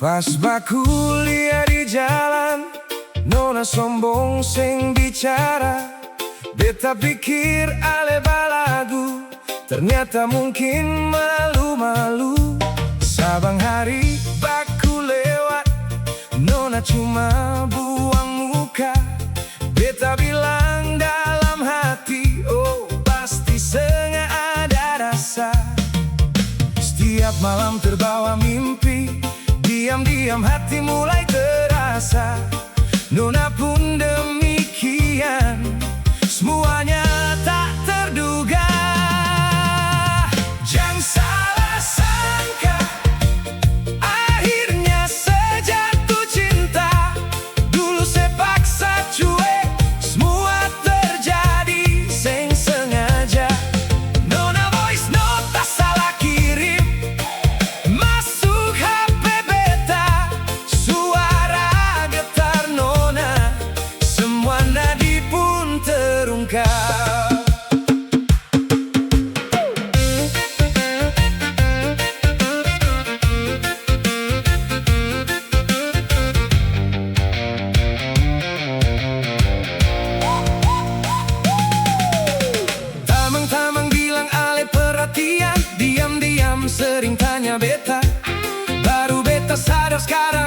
Pas baku lihat di jalan, nona sombong sing bicara. Beta pikir ale balagu, ternyata mungkin malu-malu. Sabang hari baku lewat, nona cuma buang muka. Beta bilang dalam hati, oh pasti sengaja ada rasa. Setiap malam terbawa mimpi, diam-diam hati mulai terasa. Nona pun demikian, semuanya tak terduga. Jangan salah sangka, akhirnya sejatuh cinta. Dulu saya paksa cuek, semua terjadi seng sengaja. Nona voice note tak salah kirim, masuk HP beta. Suara getar nona, semua nadi pun terungkap. Tamang-tamang bilang ale perhatian, diam-diam sering tanya beta. Baru beta sadar sekarang